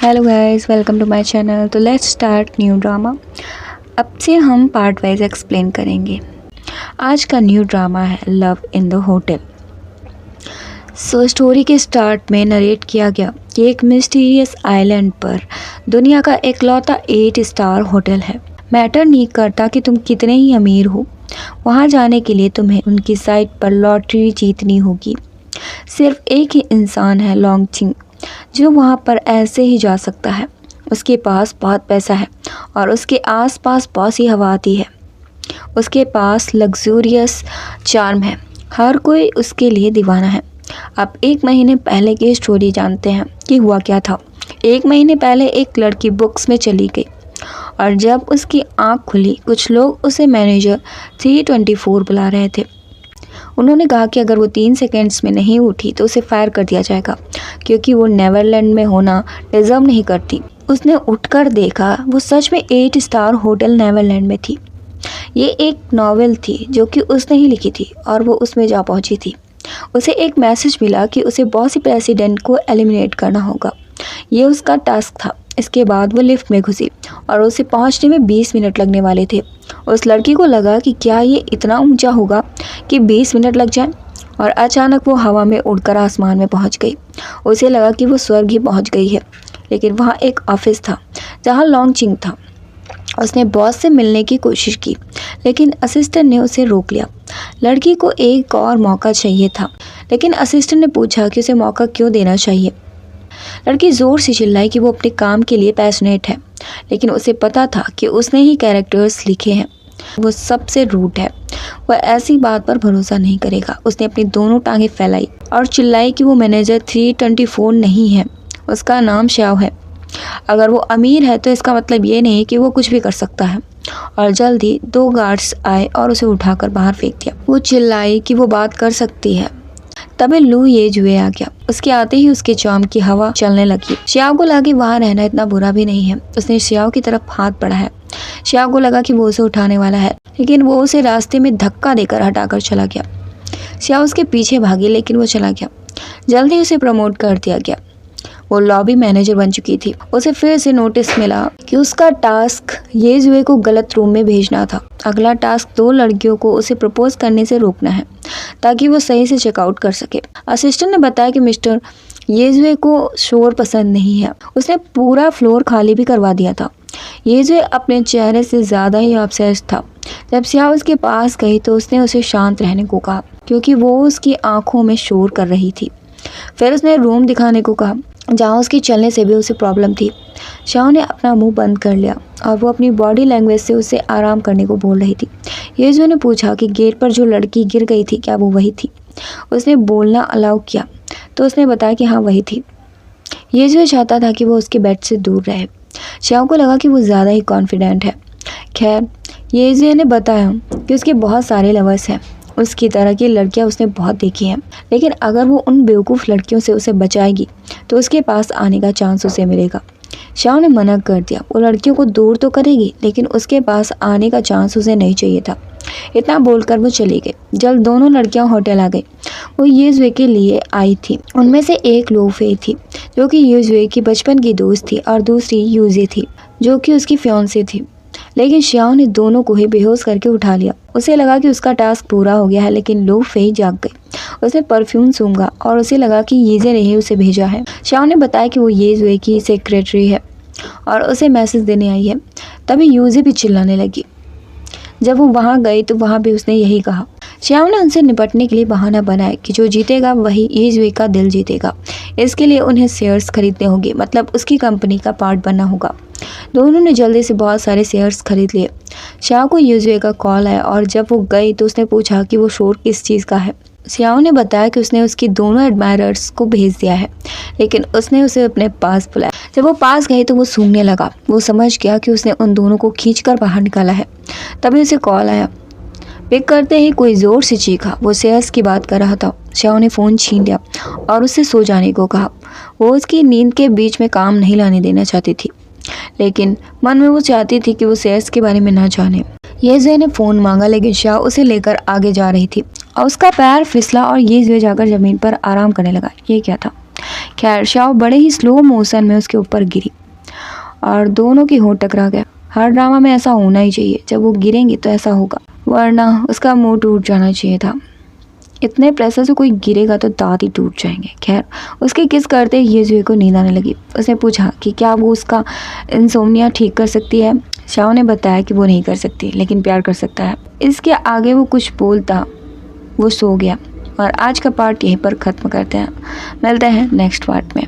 Hello guys, welcome to my channel. तो let's start new drama. अब से हम पार्ट वाइज एक्सप्लेन करेंगे। आज का न्यू ड्रामा है love in the hotel. Story के स्टार्ट में नरेट किया गया कि एक मिस्टीरियस आइलैंड पर दुनिया का एकलौता 8 स्टार होटल है। मैटर नहीं करता कि तुम कितने ही अमीर हो, वहाँ जाने के लिए तुम्हें उनकी साइट पर लॉटरी जीतनी होगी। सिर्फ एक ही इंसान है, लॉन्गचिंग, जो वहाँ पर ऐसे ही जा सकता है। उसके पास बहुत पैसा है और उसके आसपास बहुत सी हवा आती है। उसके पास लग्जूरियस चार्म है, हर कोई उसके लिए दीवाना है। अब 1 महीने पहले की स्टोरी जानते हैं कि हुआ क्या था। 1 महीने पहले एक लड़की बुक्स में चली गई और जब उसकी आंख खुली, कुछ लोग उसे मैनेजर 324 बुला रहे थे। उन्होंने कहा कि अगर वो 3 सेकेंड्स में नहीं उठी तो उसे फायर कर दिया जाएगा, क्योंकि वो नेदरलैंड में होना डिजर्व नहीं करती। उसने उठकर देखा, वो सच में 8 स्टार होटल नेदरलैंड में थी। ये एक नॉवेल थी जो कि उसने ही लिखी थी और वो उसमें जा पहुंची थी। उसे एक मैसेज मिला कि उसे बॉसी प्रेसिडेंट को एलिमिनेट करना होगा। ये उसका टास्क था। इसके बाद वो लिफ्ट में घुसी और उसे पहुंचने में 20 मिनट लगने वाले थे। उस लड़की को लगा कि क्या ये इतना ऊंचा होगा कि 20 मिनट लग जाए, और अचानक वो हवा में उड़कर आसमान में पहुंच गई। उसे लगा कि वो स्वर्ग ही पहुंच गई है। लेकिन वहाँ एक ऑफिस था जहाँ लॉन्गचिंग था। उसने बॉस से मिलने की कोशिश की, लेकिन असिस्टेंट ने उसे रोक लिया। लड़की को एक और मौका चाहिए था, लेकिन असिस्टेंट ने पूछा कि उसे मौका क्यों देना चाहिए। लड़की ज़ोर से चिल्लाई कि वो अपने काम के लिए पैशनेट है, लेकिन उसे पता था कि उसने ही कैरेक्टर्स लिखे हैं। वो सबसे रूड है, वह ऐसी बात पर भरोसा नहीं करेगा। उसने अपनी दोनों टांगें फैलाई और चिल्लाई कि वो मैनेजर 324 नहीं है, उसका नाम श्याव है। अगर वो अमीर है तो इसका मतलब ये नहीं कि वो कुछ भी कर सकता है। और जल्द ही 2 गार्ड्स आए और उसे उठाकर बाहर फेंक दिया। वो चिल्लाई कि वो बात कर सकती है। तभी लू ये जुए आ गया। उसके आते ही उसके चार्म की हवा चलने लगी। श्याव को लगा वहाँ रहना इतना बुरा भी नहीं है। उसने श्याव की तरफ हाथ बढ़ाया। श्याव को लगा कि वो उसे उठाने वाला है, लेकिन वो उसे रास्ते में धक्का देकर हटाकर चला गया। श्याव उसके पीछे भागी, लेकिन वो चला गया। जल्दी उसे प्रमोट कर दिया गया। वो लॉबी मैनेजर बन चुकी थी। उसे फिर से नोटिस मिला कि उसका टास्क ये जुए को गलत रूम में भेजना था। अगला टास्क 2 लड़कियों को उसे प्रपोज करने से रोकना है, ताकि वो सही से चेकआउट कर सके। असिस्टेंट ने बताया कि मिस्टर येजुए को शोर पसंद नहीं है। उसने पूरा फ्लोर खाली भी करवा दिया था। येजुए अपने चेहरे से ज़्यादा ही ऑब्सेस्ड था। जब श्याव उसके पास गई तो उसने उसे शांत रहने को कहा, क्योंकि वो उसकी आंखों में शोर कर रही थी। फिर उसने रूम दिखाने को कहा जहाँ उसकी चलने से भी उसे प्रॉब्लम थी। श्याव ने अपना मुंह बंद कर लिया और वो अपनी बॉडी लैंग्वेज से उसे आराम करने को बोल रही थी। येजुए ने पूछा कि गेट पर जो लड़की गिर गई थी, क्या वो वही थी? उसने बोलना अलाउ किया तो उसने बताया कि हाँ, वही थी। येजुए चाहता था कि वो उसके बेड से दूर रहे। श्याव को लगा कि वो ज़्यादा ही कॉन्फिडेंट है। खैर, येजुए ने बताया कि उसके बहुत सारे लवर्स हैं। उसकी तरह की लड़कियां उसने बहुत देखी हैं, लेकिन अगर वो उन बेवकूफ़ लड़कियों से उसे बचाएगी तो उसके पास आने का चांस उसे मिलेगा। श्याव ने मना कर दिया। वो लड़कियों को दूर तो करेगी, लेकिन उसके पास आने का चांस उसे नहीं चाहिए था। इतना बोलकर वो चली गई। जल्द दोनों लड़कियां होटल आ गई। वो येजुए के लिए आई थी। उनमें से एक लू फेई थी, जो कि येजुए की बचपन की दोस्त थी, और दूसरी यूजे थी, जो कि उसकी फियांसे थी। लेकिन श्याव ने दोनों को ही बेहोश करके उठा लिया। उसे लगा कि उसका टास्क पूरा हो गया है, लेकिन लू फेई जाग गई। उसने परफ्यूम सूंघा और उसे लगा कि येजे ने ही उसे भेजा है। श्याव ने बताया कि वो येजुए की सेक्रेटरी है और उसे मैसेज देने आई है। तभी यूजे भी चिल्लाने लगी। जब वो वहाँ गई तो वहाँ भी उसने यही कहा। श्याव ने उनसे निपटने के लिए बहाना बनाया कि जो जीतेगा वही येजुए का दिल जीतेगा। इसके लिए उन्हें शेयर्स खरीदने होंगे, मतलब उसकी कंपनी का पार्ट बनना होगा। दोनों ने जल्दी से बहुत सारे शेयर्स खरीद लिए। श्याव को येजुए का कॉल आया और जब वो गई तो उसने पूछा कि वो शोर किस चीज़ का है। श्याव ने बताया कि उसने उसकी दोनों एडमायरर्स को भेज दिया है, लेकिन उसने उसे अपने पास बुलाया। जब वो पास गई तो वो सूंघने लगा। वो समझ गया कि उसने उन दोनों को खींचकर बाहर निकाला है। तभी उसे कॉल आया। पिक करते ही कोई ज़ोर से चीखा। वो शेयर्स की बात कर रहा था। श्याव ने फ़ोन छीन लिया और उससे सो जाने को कहा। वो उसकी नींद के बीच में काम नहीं लाने देना चाहती थी, लेकिन मन में वो चाहती थी कि वो शेयर्स के बारे में ना जाने। येजुए ने फ़ोन मांगा, लेकिन श्याव उसे लेकर आगे जा रही थी और उसका पैर फिसला और येजुए जाकर ज़मीन पर आराम करने लगा। ये क्या था? खैर शाओ बड़े ही स्लो मोशन में उसके ऊपर गिरी और दोनों की होंठ टकरा गया। हर ड्रामा में ऐसा होना ही चाहिए, जब वो गिरेंगी तो ऐसा होगा, वरना उसका मुंह टूट जाना चाहिए था। इतने प्रेशर से कोई गिरेगा तो दांत ही टूट जाएंगे। खैर उसके किस करते ये जुए को नींद आने लगी। उसने पूछा कि क्या वो उसका इंसोम्निया ठीक कर सकती है। शाओ ने बताया कि वो नहीं कर सकती लेकिन प्यार कर सकता है। इसके आगे वो कुछ बोलता, वो सो गया। और आज का पार्ट यहीं पर ख़त्म करते हैं। मिलते हैं नेक्स्ट पार्ट में।